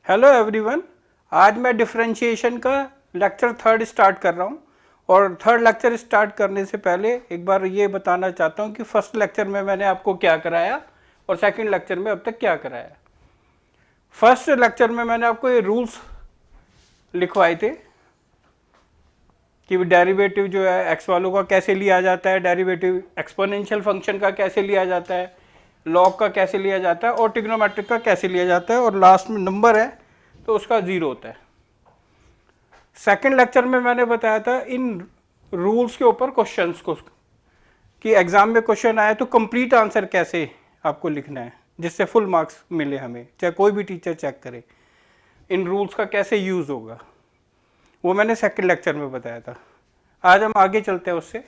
Hello everyone. आज मैं differentiation का लेक्चर थर्ड स्टार्ट कर रहा हूँ और थर्ड लेक्चर स्टार्ट करने से पहले एक बार ये बताना चाहता हूँ कि फर्स्ट लेक्चर में मैंने आपको क्या कराया और सेकंड लेक्चर में अब तक क्या कराया। फर्स्ट लेक्चर में मैंने आपको ये रूल्स लिखवाए थे कि डेरिवेटिव जो है एक्स वालों का कैसे लिया जाता है, डेरिवेटिव एक्सपोनेंशियल फंक्शन का कैसे लिया जाता है, लॉग का कैसे लिया जाता है और ट्रिग्नोमेट्रिक का कैसे लिया जाता है, और लास्ट में नंबर है तो उसका जीरो होता है। सेकंड लेक्चर में मैंने बताया था इन रूल्स के ऊपर क्वेश्चंस को कि एग्जाम में क्वेश्चन आए तो कंप्लीट आंसर कैसे आपको लिखना है जिससे फुल मार्क्स मिले हमें, चाहे कोई भी टीचर चेक करे। इन रूल्स का कैसे यूज होगा वो मैंने सेकंड लेक्चर में बताया था। आज हम आगे चलते हैं उससे।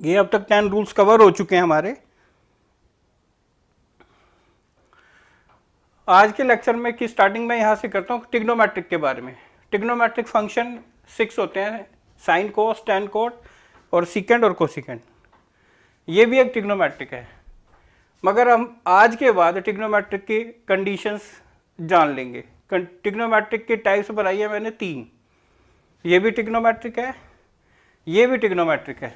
ये अब तक 10 रूल्स कवर हो चुके हैं हमारे। आज के लेक्चर में की स्टार्टिंग में यहाँ से करता हूँ ट्रिग्नोमेट्रिक के बारे में। ट्रिग्नोमेट्रिक फंक्शन 6 होते हैं, साइन कोस, टेन कोट और सीकेंड और कोसिकेंड। ये भी एक ट्रिग्नोमेट्रिक है, मगर हम आज के बाद ट्रिग्नोमेट्रिक की कंडीशंस जान लेंगे। ट्रिग्नोमेट्रिक के टाइप्स बनाई है मैंने 3। ये भी ट्रिग्नोमेट्रिक है, ये भी ट्रिग्नोमेट्रिक है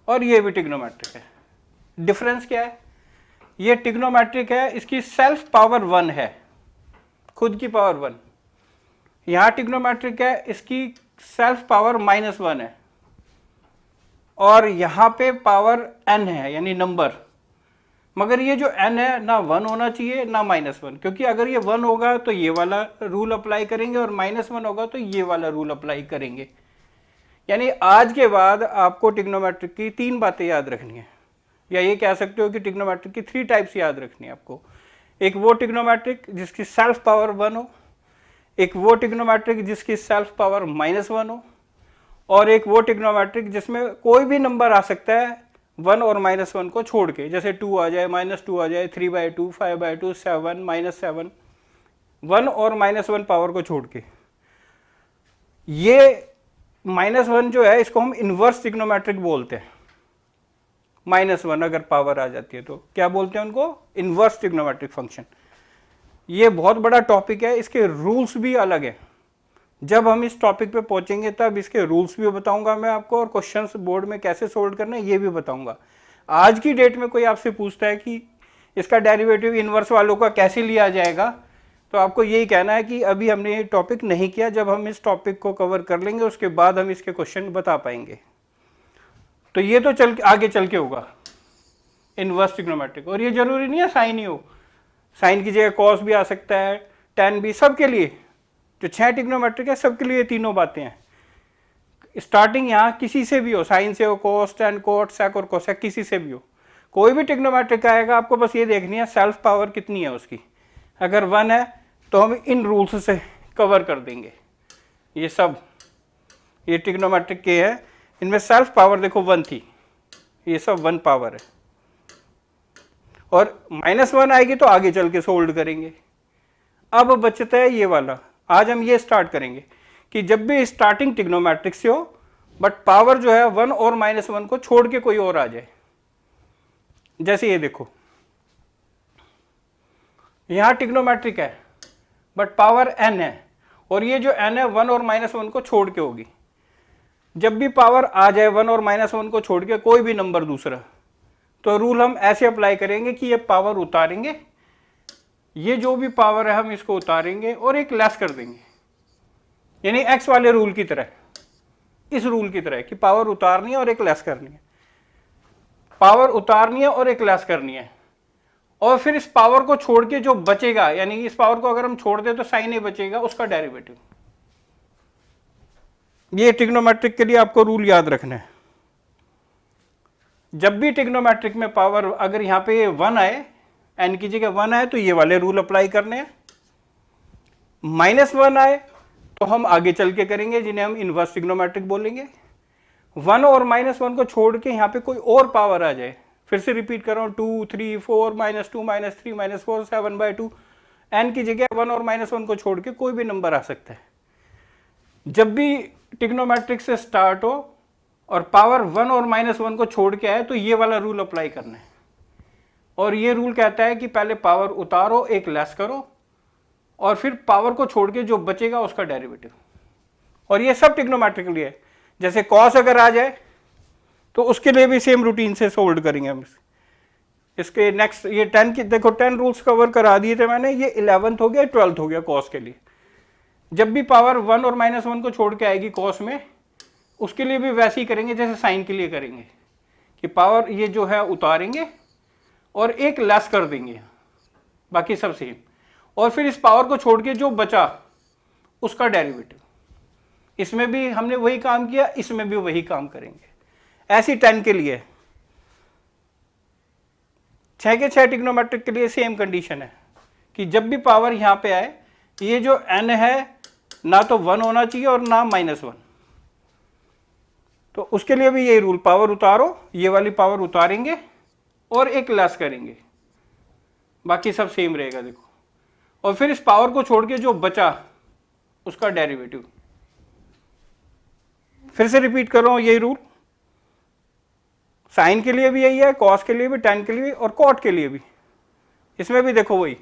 और ये भी ट्रिग्नोमेट्रिक है। डिफरेंस क्या है? ये ट्रिग्नोमेट्रिक है, इसकी सेल्फ पावर 1 है, खुद की पावर 1। यहाँ ट्रिग्नोमेट्रिक है, इसकी सेल्फ पावर -1 है और यहाँ पे पावर n है यानी नंबर। मगर ये जो n है ना 1 होना चाहिए ना -1, क्योंकि अगर ये 1 होगा तो ये वाला रूल अप्लाई करेंगे और -1 होगा तो ये वाला रूल अप्लाई करेंगे। यानी आज के बाद आपको ट्रिग्नोमेट्रिक की 3 बातें याद रखनी है, या ये कह सकते हो कि ट्रिग्नोमेट्रिक की 3 टाइप्स याद रखनी है आपको। एक वो ट्रिग्नोमेट्रिक जिसकी सेल्फ पावर 1 हो, एक वो ट्रिग्नोमेट्रिक जिसकी सेल्फ पावर -1 हो, और एक वो ट्रिग्नोमेट्रिक जिसमें कोई भी नंबर आ सकता है 1 और -1 को छोड़ के, जैसे 2 आ जाए, -2 आ जाए, 3/2, 5/2, 7, -7, 1 और -1 पावर को छोड़ के। ये -1 जो है इसको हम इनवर्स ट्रिग्नोमेट्रिक बोलते हैं। -1 अगर पावर आ जाती है तो क्या बोलते हैं उनको? Inverse trigonometric function. ये बहुत बड़ा टॉपिक है, इसके रूल्स भी अलग है। जब हम इस टॉपिक पे पहुंचेंगे तब इसके रूल्स भी बताऊंगा मैं आपको, और क्वेश्चंस बोर्ड में कैसे सोल्व करना है ये भी बताऊंगा। आज की डेट में कोई आपसे पूछता है कि इसका डेरिवेटिव इनवर्स वालों का कैसे लिया जाएगा, तो आपको यही कहना है कि अभी हमने ये टॉपिक नहीं किया, जब हम इस टॉपिक को कवर कर लेंगे उसके बाद हम इसके क्वेश्चन बता पाएंगे। तो ये तो आगे चल के होगा इनवर्स ट्रिग्नोमेट्रिक। और ये जरूरी नहीं है साइन ही हो, साइन की जगह कॉस भी आ सकता है, टेन भी, सबके लिए जो 6 ट्रिग्नोमेट्रिक है सबके लिए तीनों बातें हैं। स्टार्टिंग यहाँ किसी से भी हो, साइन से हो, कॉस, टेन, कोट, सेक और कोसेक, किसी से भी हो, कोई भी ट्रिग्नोमेट्रिक आएगा आपको बस ये देखनी है सेल्फ पावर कितनी है उसकी। अगर 1 है तो हम इन रूल्स से कवर कर देंगे। ये सब ये ट्रिग्नोमेट्रिक के है, इनमें सेल्फ पावर देखो 1 थी, ये सब 1 पावर है, और -1 आएगी तो आगे चल के सोल्व करेंगे। अब बचता है ये वाला, आज हम ये स्टार्ट करेंगे कि जब भी स्टार्टिंग ट्रिग्नोमेट्रिक से हो बट पावर जो है 1 और -1 को छोड़ के कोई और आ जाए। जैसे ये देखो, यहां ट्रिग्नोमेट्रिक है बट पावर n है, और ये जो n है 1 और -1 को छोड़ के होगी। जब भी पावर आ जाए 1 और -1 को छोड़ के कोई भी नंबर दूसरा, तो रूल हम ऐसे अप्लाई करेंगे कि ये पावर उतारेंगे, ये जो भी पावर है हम इसको उतारेंगे और एक लेस कर देंगे, यानी एक्स वाले रूल की तरह, इस रूल की तरह कि पावर उतारनी है और एक लेस करनी है, पावर उतारनी है और एक लेस करनी है। और फिर इस पावर को छोड़ के जो बचेगा, यानी इस पावर को अगर हम छोड़ दें तो साइन ही बचेगा, उसका डेरिवेटिव। ये ट्रिग्नोमेट्रिक के लिए आपको रूल याद रखना है। जब भी ट्रिग्नोमेट्रिक में पावर अगर यहाँ पे 1 आए, n की जगह 1 आए तो ये वाले रूल अप्लाई करने हैं। -1 आए तो हम आगे चल के करेंगे जिन्हें हम इनवर्स ट्रिग्नोमेट्रिक बोलेंगे। 1 और -1 को छोड़ के यहाँ पे कोई और पावर आ जाए, फिर से रिपीट कर रहा हूँ, 2, 3, 4, -2, -3, -4, 7/2, n की जगह 1 और -1 को छोड़ के कोई भी नंबर आ सकता है। जब भी ट्रिग्नोमेट्रिक से स्टार्ट हो और पावर 1 और -1 को छोड़ के आए तो ये वाला रूल अप्लाई करना है। और ये रूल कहता है कि पहले पावर उतारो, एक लेस करो, और फिर पावर को छोड़ के जो बचेगा उसका डेरिवेटिव। और ये सब ट्रिग्नोमेट्रिकली है। जैसे कॉस अगर आ जाए तो उसके लिए भी सेम रूटीन से सोल्व करेंगे हम। इसके नेक्स्ट ये 10 की देखो 10 रूल्स कवर करा दिए थे मैंने, ये 11th हो गया 12th हो गया कॉस के लिए। जब भी पावर 1 और -1 को छोड़ के आएगी कॉस में, उसके लिए भी वैसे ही करेंगे जैसे साइन के लिए करेंगे कि पावर ये जो है उतारेंगे और एक लेस कर देंगे, बाकी सब सेम। और फिर इस पावर को छोड़ के जो बचा उसका डेरिवेटिव। इसमें भी हमने वही काम किया, इसमें भी वही काम करेंगे। ऐसी 10 के लिए 6 के 6 ट्रिग्नोमेट्रिक के लिए सेम कंडीशन है कि जब भी पावर यहां पे आए, ये जो n है ना तो 1 होना चाहिए और ना -1। तो उसके लिए भी यही रूल, पावर उतारो, ये वाली पावर उतारेंगे और एक लेस करेंगे, बाकी सब सेम रहेगा देखो। और फिर इस पावर को छोड़ के जो बचा उसका डेरिवेटिव। फिर से रिपीट कर रहा हूं यही रूल, साइन के लिए भी यही है, कॉस के लिए भी, tan के लिए भी और कॉट के लिए भी। इसमें भी देखो वही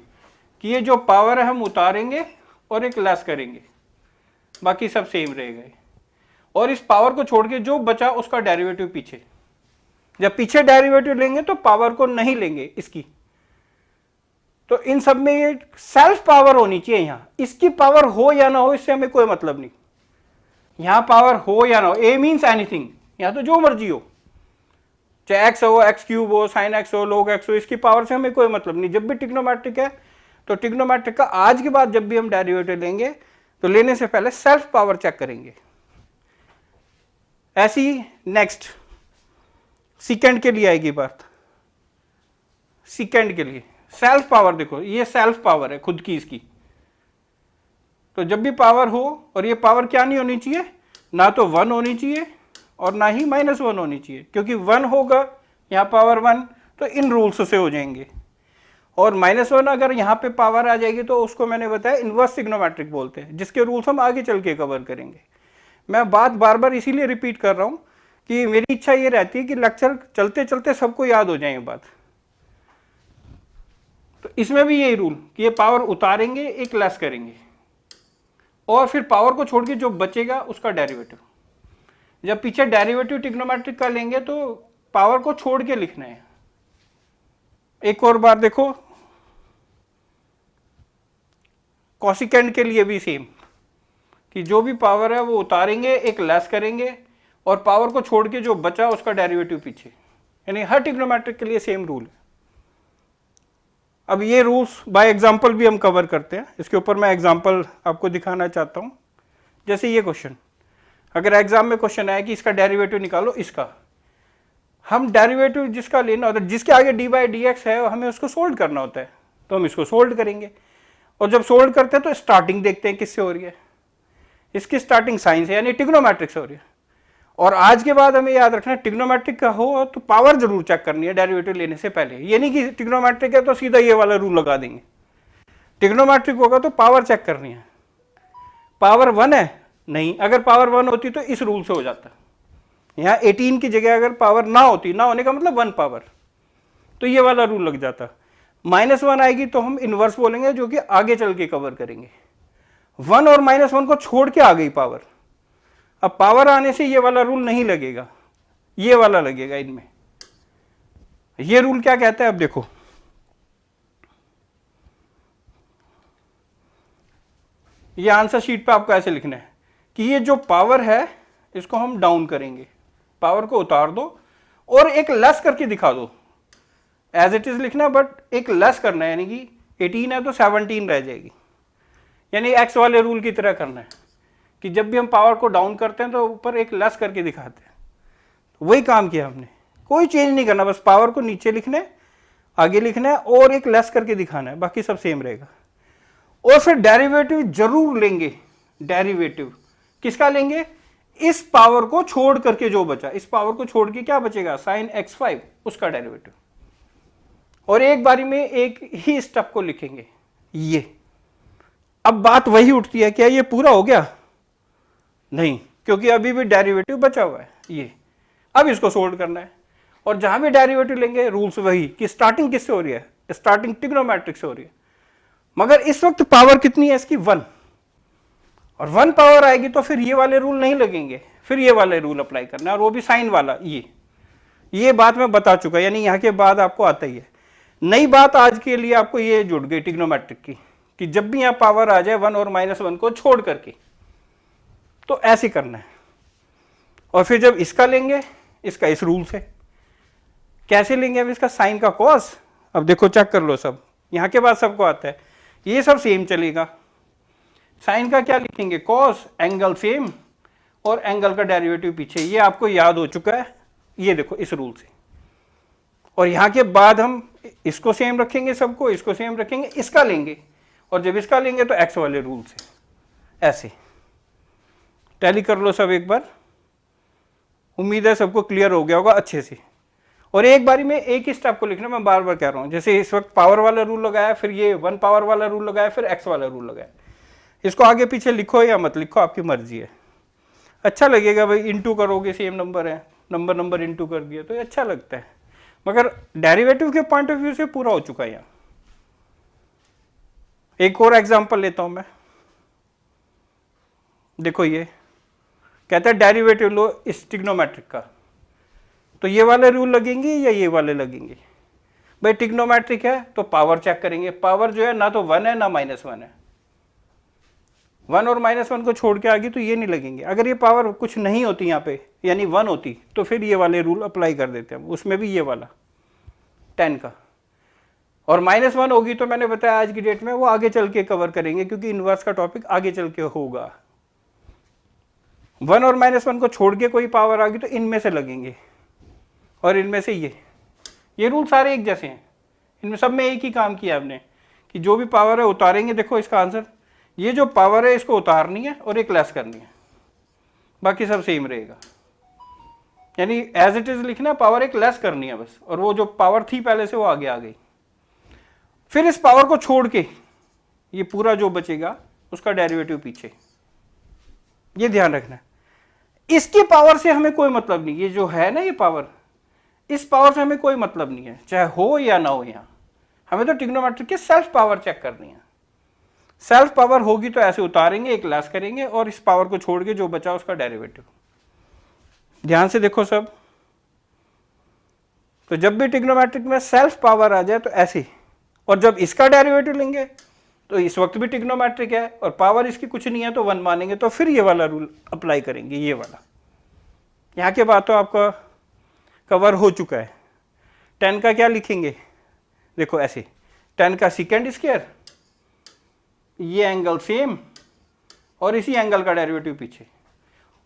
कि ये जो पावर है हम उतारेंगे और एक लेस करेंगे, बाकी सब सेम रहेगा। और इस पावर को छोड़ के जो बचा उसका डेरिवेटिव पीछे। जब पीछे डेरिवेटिव लेंगे तो पावर को नहीं लेंगे इसकी। तो इन सब में ये सेल्फ पावर होनी चाहिए। यहां इसकी पावर हो या ना हो इससे हमें कोई मतलब नहीं, यहां पावर हो या ना हो, ए मीन्स एनीथिंग, यहां तो जो मर्जी हो, चाहे x हो, x³ हो, sin x हो, log x हो, इसकी पावर से हमें कोई मतलब नहीं। जब भी ट्रिग्नोमेट्रिक है तो ट्रिग्नोमेट्रिक का आज के बाद जब भी हम डेरिवेटिव लेंगे तो लेने से पहले सेल्फ पावर चेक करेंगे। ऐसी नेक्स्ट सेकंड के लिए आएगी बात। सेकंड के लिए सेल्फ पावर, देखो ये सेल्फ पावर है खुद की इसकी। तो जब भी पावर हो, और ये पावर क्या नहीं होनी चाहिए, ना तो 1 होनी चाहिए और ना ही -1 होनी चाहिए, क्योंकि 1 होगा यहाँ पावर 1 तो इन रूल्स से हो जाएंगे। और -1 अगर यहाँ पे पावर आ जाएगी तो उसको मैंने बताया इनवर्स ट्रिग्नोमेट्रिक बोलते हैं, जिसके रूल्स हम आगे चल के कवर करेंगे। मैं बात बार बार इसीलिए रिपीट कर रहा हूँ कि मेरी इच्छा ये रहती है कि लेक्चर चलते चलते सबको याद हो जाए ये बात। तो इसमें भी यही रूल कि ये पावर उतारेंगे, एक लेस करेंगे और फिर पावर को छोड़ के जो बचेगा उसका डेरिवेटिव। जब पीछे डेरिवेटिव ट्रिग्नोमेट्रिक का लेंगे तो पावर को छोड़ के लिखना है। एक और बार देखो, कॉसिकेंड के लिए भी सेम कि जो भी पावर है वो उतारेंगे, एक लेस करेंगे और पावर को छोड़ के जो बचा उसका डेरिवेटिव पीछे। यानी हर ट्रिग्नोमेट्रिक के लिए सेम रूल है। अब ये रूल्स बाय एग्जांपल भी हम कवर करते हैं। इसके ऊपर मैं एग्जांपल आपको दिखाना चाहता हूं। जैसे ये क्वेश्चन, अगर एग्जाम में क्वेश्चन आया कि इसका डेरिवेटिव निकालो, इसका हम डेरिवेटिव जिसका लेना होता है, जिसके आगे d/dx है हमें उसको सोल्व करना होता है, तो हम इसको सोल्व करेंगे। और जब सोल्व करते हैं तो स्टार्टिंग देखते हैं किससे हो रही है। इसकी स्टार्टिंग साइन से यानी ट्रिग्नोमेट्रिक से हो रही है। और आज के बाद हमें याद रखना है ट्रिग्नोमेट्रिक का हो तो पावर जरूर चेक करनी है डेरिवेटिव लेने से पहले। ये नहीं कि ट्रिग्नोमेट्रिक है तो सीधा ये वाला रूल लगा देंगे। ट्रिग्नोमेट्रिक होगा तो पावर चेक करनी है। पावर 1 है, नहीं, अगर पावर 1 होती तो इस रूल से हो जाता। यहाँ 18 की जगह अगर पावर ना होती, ना होने का मतलब 1 पावर, तो ये वाला रूल लग जाता। -1 आएगी तो हम इनवर्स बोलेंगे, जो कि आगे चल के कवर करेंगे। 1 और -1 को छोड़ के आ गई पावर। अब पावर आने से ये वाला रूल नहीं लगेगा, ये वाला लगेगा इनमें। ये रूल क्या कहता है अब देखो, ये आंसर शीट पे आपको ऐसे लिखना है कि ये जो पावर है इसको हम डाउन करेंगे, पावर को उतार दो और एक लेस करके दिखा दो। एज इट इज लिखना, बट एक लेस करना है, यानी कि 18 है तो 17 रह जाएगी। यानी एक्स वाले रूल की तरह करना है कि जब भी हम पावर को डाउन करते हैं तो ऊपर एक लेस करके दिखाते हैं। तो वही काम किया हमने, कोई चेंज नहीं करना, बस पावर को नीचे लिखना है, आगे लिखना है और एक लेस करके दिखाना है, बाकी सब सेम रहेगा। और फिर डेरिवेटिव जरूर लेंगे। डेरिवेटिव किसका लेंगे? इस पावर को छोड़ करके जो बचा, इस पावर को छोड़ के क्या बचेगा, sin x5, उसका डेरिवेटिव। और एक बारी में एक ही स्टेप को लिखेंगे ये। अब बात वही उठती है, क्या ये पूरा हो गया? नहीं, क्योंकि अभी भी डेरिवेटिव बचा हुआ है ये। अब इसको सोल्व करना है और जहां भी डेरिवेटिव लेंगे रूल्स वही कि स्टार्टिंग किससे हो रही है, स्टार्टिंग ट्रिग्नोमेट्रिक से हो रही है। मगर इस वक्त पावर कितनी है इसकी 1, और 1 पावर आएगी तो फिर ये वाले रूल नहीं लगेंगे, फिर ये वाले रूल अप्लाई करना है, और वो भी साइन वाला। ये बात मैं बता चुका, यानी यहाँ के बाद आपको आता ही है। नई बात आज के लिए आपको ये जुड़ गई ट्रिग्नोमेट्रिक की, कि जब भी यहाँ पावर आ जाए 1 और -1 को छोड़ करके, तो ऐसे करना है। और फिर जब इसका लेंगे, इसका इस रूल से कैसे लेंगे, अब इसका साइन का कॉस, अब देखो चेक कर लो, सब यहाँ के बाद सबको आता है, ये सब सेम चलेगा। साइन का क्या लिखेंगे, कॉस, एंगल सेम, और एंगल का डेरिवेटिव पीछे, ये आपको याद हो चुका है, ये देखो इस रूल से। और यहाँ के बाद हम इसको सेम रखेंगे, सबको इसको सेम रखेंगे, इसका लेंगे, और जब इसका लेंगे तो एक्स वाले रूल से, ऐसे। टैली कर लो सब एक बार, उम्मीद है सबको क्लियर हो गया होगा अच्छे से। और एक बारी में एक ही स्टेप को लिखना, मैं बार बार कह रहा हूँ, जैसे इस वक्त पावर वाला रूल लगाया, फिर ये 1 पावर वाला रूल लगाया, फिर एक्स वाला रूल लगाया। इसको आगे पीछे लिखो या मत लिखो, आपकी मर्जी है। अच्छा लगेगा भाई, इंटू करोगे सेम नंबर है, नंबर इंटू कर दिया तो अच्छा लगता है, मगर डेरिवेटिव के पॉइंट ऑफ व्यू से पूरा हो चुका है यहाँ। एक और एग्जांपल लेता हूं मैं, देखो ये कहता है डेरिवेटिव लो इस ट्रिग्नोमेट्रिक का, तो ये वाले रूल लगेंगे या ये वाले लगेंगे। भाई ट्रिग्नोमेट्रिक है तो पावर चेक करेंगे, पावर जो है ना तो 1 है ना -1 है, 1 और -1 को छोड़ के आगे तो ये नहीं लगेंगे। अगर ये पावर कुछ नहीं होती यहाँ पे, यानी 1 होती, तो फिर ये वाले रूल अप्लाई कर देते हैं, उसमें भी ये वाला 10 का। और -1 होगी तो मैंने बताया आज की डेट में वो आगे चल के कवर करेंगे, क्योंकि इनवर्स का टॉपिक आगे चल के होगा। 1 और -1 को छोड़ के कोई पावर आ गई तो इनमें से लगेंगे, और इनमें से ये रूल सारे एक जैसे हैं, इनमें सब में एक ही काम किया आपने, कि जो भी पावर है उतारेंगे। देखो इसका आंसर, ये जो पावर है इसको उतारनी है और एक लेस करनी है, बाकी सब सेम रहेगा। यानी एज इट इज लिखना है, पावर एक लेस करनी है बस, और वो जो पावर थी पहले से वो आगे आ गई। फिर इस पावर को छोड़ के ये पूरा जो बचेगा उसका डेरिवेटिव पीछे, ये ध्यान रखना है। इसकी पावर से हमें कोई मतलब नहीं, ये जो है ना ये पावर, इस पावर से हमें कोई मतलब नहीं है, चाहे हो या ना हो। यहाँ हमें तो ट्रिग्नोमेट्रिक की सेल्फ पावर चेक करनी है। सेल्फ पावर होगी तो ऐसे उतारेंगे, एक लेस करेंगे, और इस पावर को छोड़ के जो बचा उसका डेरिवेटिव। ध्यान से देखो सब, तो जब भी ट्रिग्नोमेट्रिक में सेल्फ पावर आ जाए तो ऐसे, और जब इसका डेरिवेटिव लेंगे तो इस वक्त भी ट्रिग्नोमेट्रिक है और पावर इसकी कुछ नहीं है तो 1 मानेंगे, तो फिर ये वाला रूल अप्लाई करेंगे, ये वाला। यहाँ के बाद तो आपका कवर हो चुका है। 10 का क्या लिखेंगे, देखो ऐसे, 10 का सेकेंड स्क्वायर, ये एंगल सेम, और इसी एंगल का डेरिवेटिव पीछे।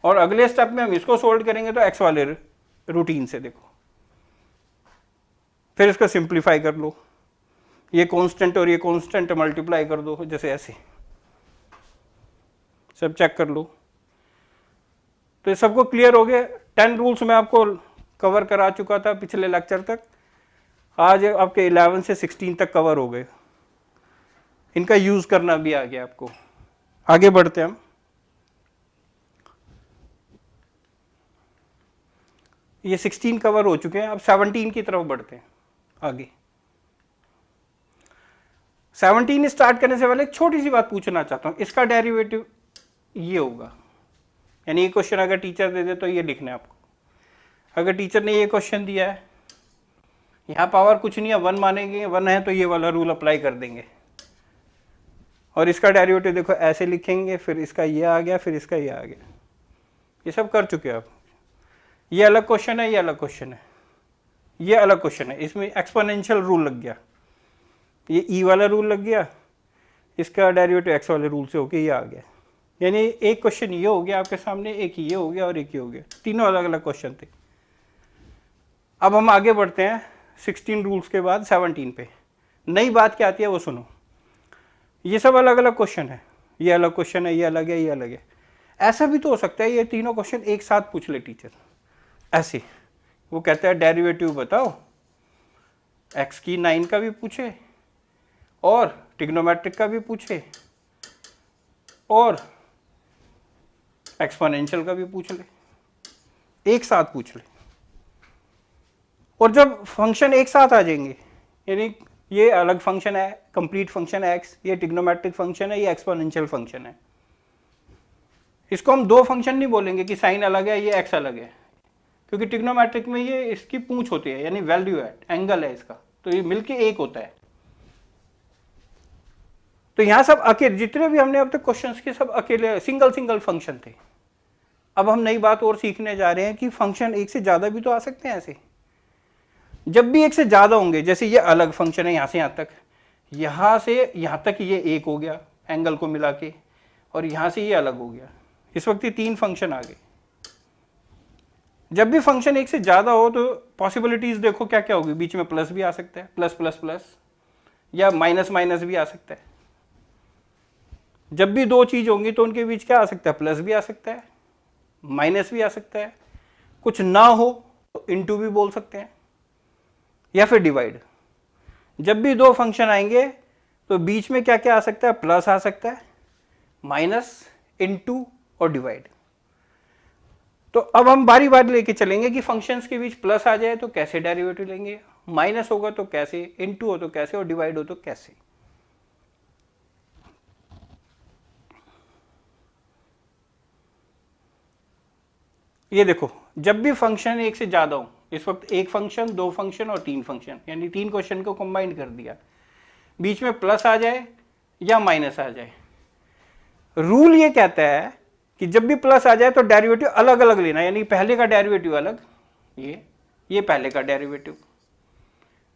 और अगले स्टेप में हम इसको सोल्व करेंगे तो एक्स वाले रूटीन से, देखो फिर इसको सिंप्लीफाई कर लो, ये कांस्टेंट और ये कांस्टेंट मल्टीप्लाई कर दो, जैसे ऐसे सब चेक कर लो। तो ये सबको क्लियर हो गया। 10 रूल्स मैं आपको कवर करा चुका था पिछले लेक्चर तक, आज आपके 11 से 16 तक कवर हो गए, इनका यूज करना भी आ गया आपको। आगे बढ़ते हैं हम। ये 16 कवर हो चुके हैं, अब 17 की तरफ बढ़ते हैं आगे। 17 स्टार्ट करने से पहले एक छोटी सी बात पूछना चाहता हूं, इसका डेरिवेटिव ये होगा, यानी ये क्वेश्चन अगर टीचर दे दे तो ये लिखना है आपको। अगर टीचर ने ये क्वेश्चन दिया है, यहाँ पावर कुछ नहीं है, 1 मानेंगे, 1 है तो ये वाला रूल अप्लाई कर देंगे, और इसका डेरिवेटिव देखो ऐसे लिखेंगे, फिर इसका ये आ गया, फिर इसका ये आ गया, ये सब कर चुके हैं आप। ये अलग क्वेश्चन है, ये अलग क्वेश्चन है, ये अलग क्वेश्चन है, इसमें एक्सपोनेंशियल रूल लग गया, ये ई वाला रूल लग गया, इसका डेरिवेटिव एक्स वाले रूल से होके ये आ गया। यानी एक क्वेश्चन ये हो गया आपके सामने, एक ये हो गया और एक ये हो गया, तीनों अलग अलग क्वेश्चन थे। अब हम आगे बढ़ते हैं 16 रूल्स के बाद 17 पे। नई बात क्या आती है वो सुनो। ये सब अलग अलग क्वेश्चन है, ये अलग क्वेश्चन है, ये अलग है, ये अलग है। ऐसा भी तो हो सकता है ये तीनों क्वेश्चन एक साथ पूछ ले टीचर, ऐसे वो कहता है डेरिवेटिव बताओ, एक्स की 9 का भी पूछे, और ट्रिग्नोमेट्रिक का भी पूछे, और एक्सपोनेंशियल का भी पूछ ले, एक साथ पूछ ले। और जब फंक्शन एक साथ आ जाएंगे, यानी ये अलग फंक्शन है, कंप्लीट फंक्शन है एक्स, ये ट्रिग्नोमेट्रिक फंक्शन है, ये एक्सपोनेंशियल फंक्शन है। इसको हम दो फंक्शन नहीं बोलेंगे कि साइन अलग है ये एक्स अलग है, क्योंकि ट्रिग्नोमेट्रिक में ये इसकी पूंछ होती है, यानी वैल्यू है, एंगल है इसका, तो ये मिलके एक होता है। तो यहां सब अकेले, जितने भी हमने अब तक क्वेश्चंस के सब अकेले सिंगल सिंगल फंक्शन थे। अब हम नई बात और सीखने जा रहे हैं कि फंक्शन एक से ज्यादा भी तो आ सकते हैं ऐसे। जब भी एक से ज्यादा होंगे, जैसे ये अलग फंक्शन है, यहां से यहां तक, यहां से यहां तक ये एक हो गया एंगल को मिला के, और यहां से ये अलग हो गया, इस वक्त ये तीन फंक्शन आ गए। जब भी फंक्शन एक से ज्यादा हो तो पॉसिबिलिटीज देखो क्या क्या होगी, बीच में प्लस भी आ सकता है, प्लस प्लस प्लस, या माइनस माइनस भी आ सकता है। जब भी दो चीज होंगी तो उनके बीच क्या आ सकता है, प्लस भी आ सकता है, माइनस भी आ सकता है, कुछ ना हो तो इनटू भी बोल सकते हैं, या फिर डिवाइड। जब भी दो फंक्शन आएंगे तो बीच में क्या क्या आ सकता है, प्लस आ सकता है, माइनस, इनटू और डिवाइड। तो अब हम बारी बारी लेके चलेंगे कि फंक्शंस के बीच प्लस आ जाए तो कैसे डेरिवेटिव लेंगे, माइनस होगा तो कैसे, इनटू हो तो कैसे, और डिवाइड हो तो कैसे। ये देखो, जब भी फंक्शन एक से ज्यादा हो, इस वक्त एक फंक्शन, दो फंक्शन और तीन फंक्शन, यानी तीन क्वेश्चन को कंबाइन कर दिया, बीच में प्लस आ जाए या माइनस आ जाए, रूल ये कहता है कि जब भी प्लस आ जाए तो डेरिवेटिव अलग अलग लेना, यानी पहले का डेरिवेटिव अलग, ये पहले का डेरिवेटिव,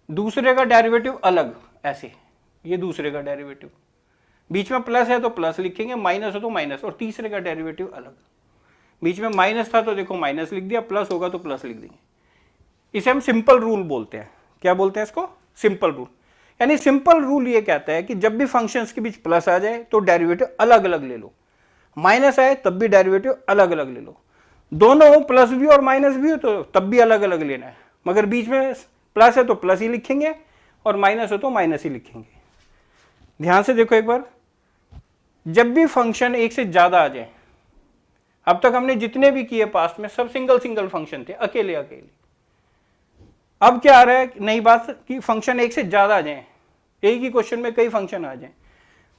दूसरे का डेरिवेटिव अलग, ऐसे ये दूसरे का डेरिवेटिव, बीच में प्लस है तो प्लस लिखेंगे, माइनस हो तो माइनस, और तीसरे का डेरिवेटिव अलग। बीच में माइनस था तो देखो माइनस लिख दिया, प्लस होगा तो प्लस लिख देंगे। इसे हम सिंपल रूल बोलते हैं। क्या बोलते हैं इसको, सिंपल रूल। यानी सिंपल रूल ये कहता है कि जब भी फंक्शंस के बीच प्लस आ जाए तो डेरिवेटिव अलग अलग ले लो, माइनस आए तब भी डेरिवेटिव अलग अलग ले लो, दोनों प्लस भी और माइनस भी हो तो तब भी अलग अलग लेना है, मगर बीच में प्लस है तो प्लस ही लिखेंगे और माइनस हो तो माइनस ही लिखेंगे। ध्यान से देखो एक बार, जब भी फंक्शन एक से ज्यादा आ जाए, अब तक हमने जितने भी किए पास्ट में सब सिंगल सिंगल फंक्शन थे, अकेले अकेले। अब क्या आ रहा है नई बात कि फंक्शन एक से ज्यादा आ जाए, एक ही क्वेश्चन में कई फंक्शन आ जाए,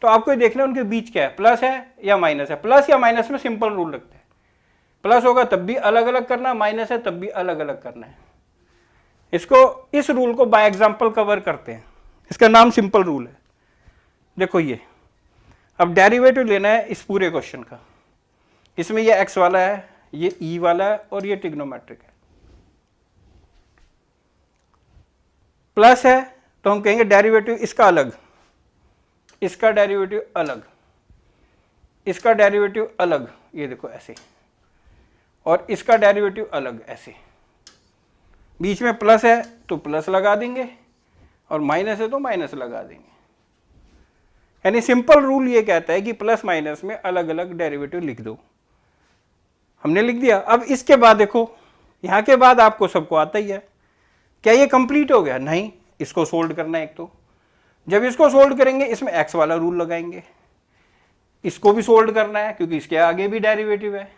तो आपको ये देखना है उनके बीच क्या है, प्लस है या माइनस है। प्लस या माइनस में सिंपल रूल रखते हैं, प्लस होगा तब भी अलग अलग करना, माइनस है तब भी अलग अलग करना है। इसको, इस रूल को बाय एग्जांपल कवर करते हैं, इसका नाम सिंपल रूल है। देखो ये, अब डेरिवेटिव लेना है इस पूरे क्वेश्चन का, इसमें ये एक्स वाला है, ये ई वाला है और ये ट्रिग्नोमेट्रिक है। प्लस है तो हम कहेंगे डेरिवेटिव इसका अलग, इसका डेरिवेटिव अलग, इसका डेरिवेटिव अलग, ये देखो ऐसे, और इसका डेरिवेटिव अलग ऐसे। बीच में प्लस है तो प्लस लगा देंगे और माइनस है तो माइनस लगा देंगे। यानी सिंपल रूल ये कहता है कि प्लस माइनस में अलग अलग डेरिवेटिव लिख दो। हमने लिख दिया। अब इसके बाद देखो, यहां के बाद आपको सबको आता ही है। क्या ये कंप्लीट हो गया? नहीं, इसको सोल्व करना है एक तो। जब इसको सोल्व करेंगे इसमें एक्स वाला रूल लगाएंगे, इसको भी सोल्व करना है क्योंकि इसके आगे भी डेरिवेटिव है,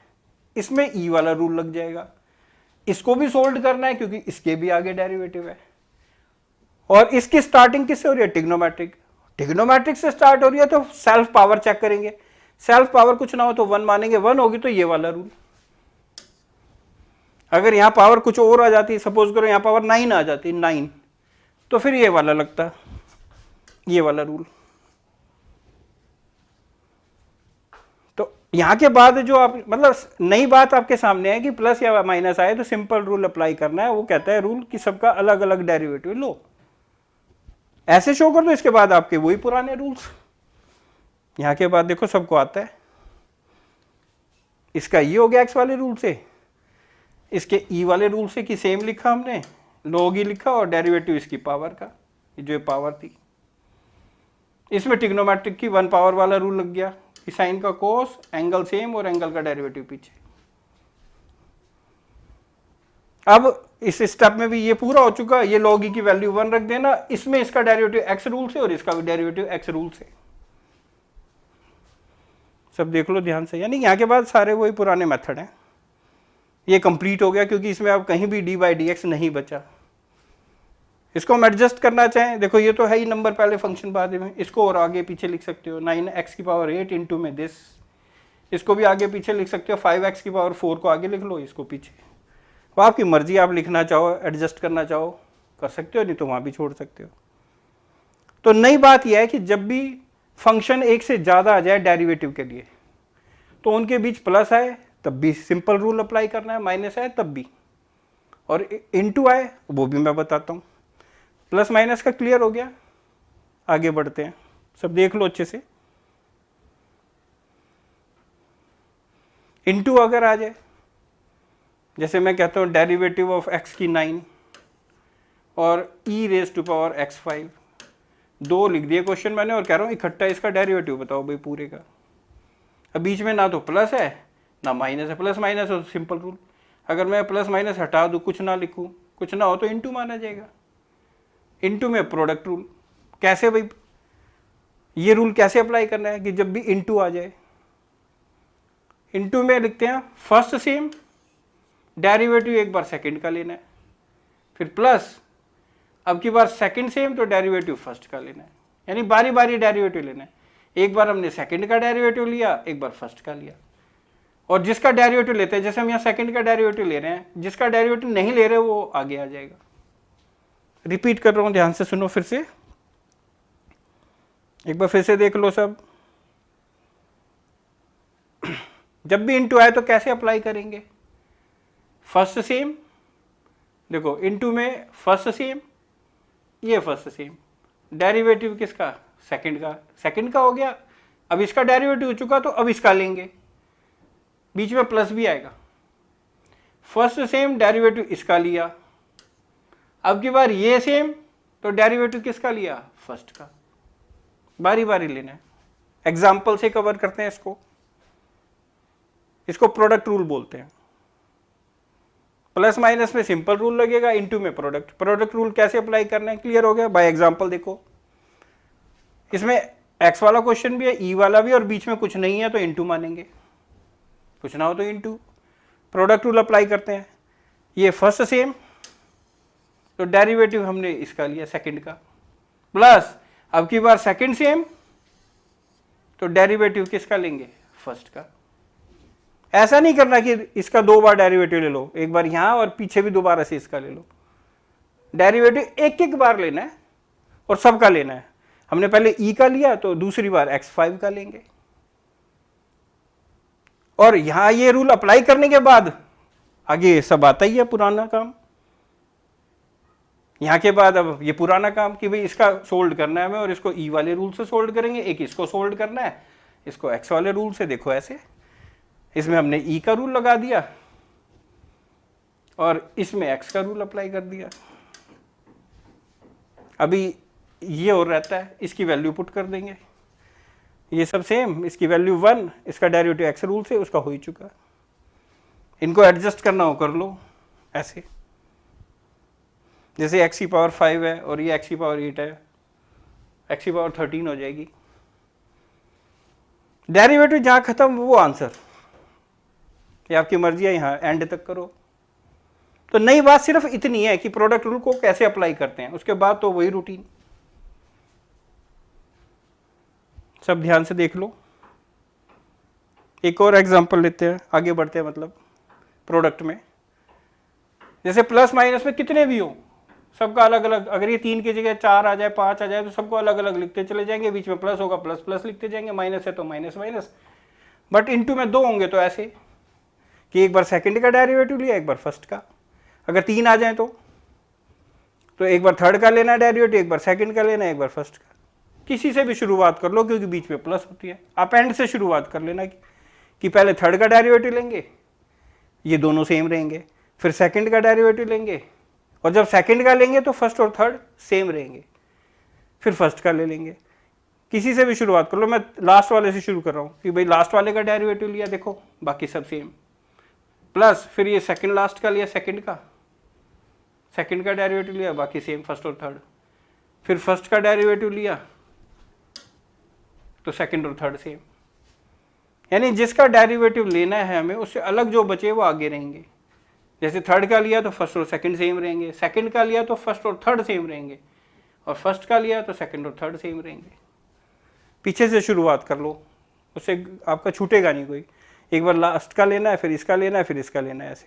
इसमें ई वाला रूल लग जाएगा। इसको भी सोल्व करना है क्योंकि इसके भी आगे डेरिवेटिव है। और इसकी स्टार्टिंग किससे हो रही है? ट्रिग्नोमेट्रिक। ट्रिग्नोमेट्रिक से स्टार्ट हो रही है तो सेल्फ पावर चेक करेंगे। सेल्फ पावर कुछ ना हो तो 1 मानेंगे, 1 होगी तो ये वाला रूल। अगर यहां पावर कुछ और आ जाती, सपोज करो यहां पावर 9 आ जाती, 9, तो फिर ये वाला लगता, ये वाला रूल। तो यहां के बाद जो आप, मतलब नई बात आपके सामने है कि प्लस या माइनस आए तो सिंपल रूल अप्लाई करना है। वो कहता है रूल कि सबका अलग अलग डेरिवेटिव लो, ऐसे शो कर दो। इसके बाद आपके वही पुराने रूल्स। यहां के बाद देखो सबको आता है। इसका ये हो गया एक्स वाले रूल से, इसके ई वाले रूल से कि सेम लिखा हमने, लॉग ई लिखा और डेरिवेटिव इसकी पावर का, जो पावर थी। इसमें ट्रिग्नोमेट्रिक की 1 पावर वाला रूल लग गया कि साइन का कोस, एंगल सेम और एंगल का डेरिवेटिव पीछे। अब इस स्टेप में भी ये पूरा हो चुका। ये लॉग ई की वैल्यू 1 रख देना, इसमें इसका डेरिवेटिव एक्स रूल से और इसका भी डेरिवेटिव एक्स रूल से। सब देख लो ध्यान से। यानी यहां के बाद सारे वही पुराने मेथड हैं। ये कंप्लीट हो गया क्योंकि इसमें अब कहीं भी डी बाई डी एक्स नहीं बचा। इसको हम एडजस्ट करना चाहें, देखो ये तो है ही नंबर, पहले फंक्शन बाद में, इसको और आगे पीछे लिख सकते हो 9x⁸ इंटू में दिस, इसको भी आगे पीछे लिख सकते हो, 5x⁴ को आगे लिख लो, इसको पीछे, तो आपकी मर्जी, आप लिखना चाहो एडजस्ट करना चाहो कर सकते हो, नहीं तो वहाँ भी छोड़ सकते हो। तो नई बात यह है कि जब भी फंक्शन एक से ज़्यादा आ जाए डेरिवेटिव के लिए, तो उनके बीच प्लस आए तब भी सिंपल रूल अप्लाई करना है, माइनस आए तब भी, और इनटू आए वो भी मैं बताता हूँ। प्लस माइनस का क्लियर हो गया, आगे बढ़ते हैं, सब देख लो अच्छे से। इनटू अगर आ जाए, जैसे मैं कहता हूँ डेरिवेटिव ऑफ x की 9 और e⁵x5, 2 लिख दिए क्वेश्चन मैंने, और कह रहा हूँ इकट्ठा इसका डेरिवेटिव बताओ भाई पूरे का। अब बीच में ना तो प्लस है ना माइनस है, प्लस माइनस हो तो सिंपल रूल, अगर मैं प्लस माइनस हटा दूँ, कुछ ना लिखूँ, कुछ ना हो तो इनटू माना जाएगा। इनटू में प्रोडक्ट रूल, कैसे भाई, ये रूल कैसे अप्लाई करना है कि जब भी इनटू आ जाए, इनटू में लिखते हैं फर्स्ट सेम, डेरिवेटिव एक बार सेकंड का लेना है, फिर प्लस अब की बार सेकंड सेम तो डेरिवेटिव फर्स्ट का लेना है, यानी बारी बारी डेरिवेटिव लेना है। एक बार हमने सेकंड का डेरिवेटिव लिया, एक बार फर्स्ट का लिया, और जिसका डेरिवेटिव लेते हैं, जैसे हम यहाँ सेकंड का डेरिवेटिव ले रहे हैं, जिसका डेरिवेटिव नहीं ले रहे वो आगे आ जाएगा। रिपीट कर रहा हूँ, ध्यान से सुनो फिर से, एक बार फिर से देख लो सब। जब भी इनटू आए तो कैसे अप्लाई करेंगे, फर्स्ट सेम, देखो इनटू में फर्स्ट सेम, ये फर्स्ट सेम, डेरिवेटिव किसका, सेकंड का हो गया, अब इसका डेरिवेटिव हो चुका तो अब इसका लेंगे, बीच में प्लस भी आएगा, फर्स्ट सेम डेरिवेटिव इसका लिया, अब की बार ये सेम तो डेरिवेटिव किसका लिया, फर्स्ट का, बारी बारी लेना है। एग्जाम्पल से कवर करते हैं इसको प्रोडक्ट रूल बोलते हैं। प्लस माइनस में सिंपल रूल लगेगा, इनटू में प्रोडक्ट रूल कैसे अप्लाई करना है क्लियर हो गया। बाय एग्जांपल देखो, इसमें एक्स वाला क्वेश्चन भी है, ई वाला भी, और बीच में कुछ नहीं है तो इनटू मानेंगे, कुछ ना हो तो इनटू। प्रोडक्ट रूल अप्लाई करते हैं, ये फर्स्ट सेम तो डेरिवेटिव हमने इसका लिया सेकंड का, प्लस अब की बार सेकंड सेम तो डेरिवेटिव किसका लेंगे, फर्स्ट का। ऐसा नहीं करना कि इसका 2 बार डेरिवेटिव ले लो, एक बार यहां और पीछे भी दोबारा से इसका ले लो, डेरिवेटिव एक एक बार लेना है और सबका लेना है। हमने पहले ई का लिया तो दूसरी बार x5 का लेंगे, और यहां ये रूल अप्लाई करने के बाद आगे सब आता ही है पुराना काम। यहां के बाद अब ये पुराना काम कि भाई इसका सोल्व करना है हमें, और इसको ई वाले रूल से सोल्व करेंगे, एक इसको सोल्व करना है, इसको एक्स वाले रूल से। देखो ऐसे, इसमें हमने ई का रूल लगा दिया और इसमें एक्स का रूल अप्लाई कर दिया। अभी ये और रहता है, इसकी वैल्यू पुट कर देंगे, ये सब सेम, इसकी वैल्यू 1, इसका डेरिवेटिव एक्स रूल से, उसका हो ही चुका। इनको एडजस्ट करना हो कर लो ऐसे, जैसे x⁵ है और ये x⁵ है, x⁵13 हो जाएगी। डेरिवेटिव जहां खत्म वो आंसर, ये आपकी मर्जी है, यहां एंड तक करो। तो नई बात सिर्फ इतनी है कि प्रोडक्ट रूल को कैसे अप्लाई करते हैं, उसके बाद तो वही रूटीन। सब ध्यान से देख लो। एक और एग्जांपल लेते हैं, आगे बढ़ते हैं, मतलब प्रोडक्ट में जैसे प्लस माइनस में कितने भी हो सबका अलग अलग, अगर ये 3 की जगह 4 आ जाए, 5 आ जाए तो सबको अलग अलग लिखते चले जाएंगे, बीच में प्लस होगा प्लस प्लस लिखते जाएंगे, माइनस है तो माइनस माइनस। बट इनटू में 2 होंगे तो ऐसे कि एक बार सेकंड का डेरिवेटिव लिया, एक बार फर्स्ट का। अगर 3 आ जाए तो एक बार थर्ड का लेना डेरिवेटिव, एक बार सेकंड का लेना, एक बार फर्स्ट का। किसी से भी शुरुआत कर लो क्योंकि बीच में प्लस होती है। आप एंड से शुरुआत कर लेना कि पहले थर्ड का डेरिवेटिव लेंगे, ये दोनों सेम रहेंगे, फिर सेकंड का डेरिवेटिव लेंगे, और जब सेकंड का लेंगे तो फर्स्ट और थर्ड सेम रहेंगे, फिर फर्स्ट का ले लेंगे। किसी से भी शुरुआत कर लो, मैं लास्ट वाले से शुरू कर रहा हूँ कि भाई लास्ट वाले का डेरिवेटिव लिया, देखो बाकी सब सेम, प्लस फिर ये सेकंड लास्ट का लिया, सेकंड का डेरिवेटिव लिया, बाकी सेम फर्स्ट और थर्ड, फिर फर्स्ट का डेरिवेटिव लिया तो सेकंड और थर्ड सेम। यानी जिसका डेरिवेटिव लेना है हमें, उससे अलग जो बचे वो आगे रहेंगे। जैसे थर्ड का लिया तो फर्स्ट और सेकंड सेम रहेंगे, सेकंड का लिया तो फर्स्ट और थर्ड सेम रहेंगे, और फर्स्ट का लिया तो सेकंड और थर्ड सेम रहेंगे। पीछे से शुरुआत कर लो, उससे आपका छूटेगा नहीं कोई। एक बार लास्ट का लेना है, फिर इसका लेना है, फिर इसका लेना है, ऐसे,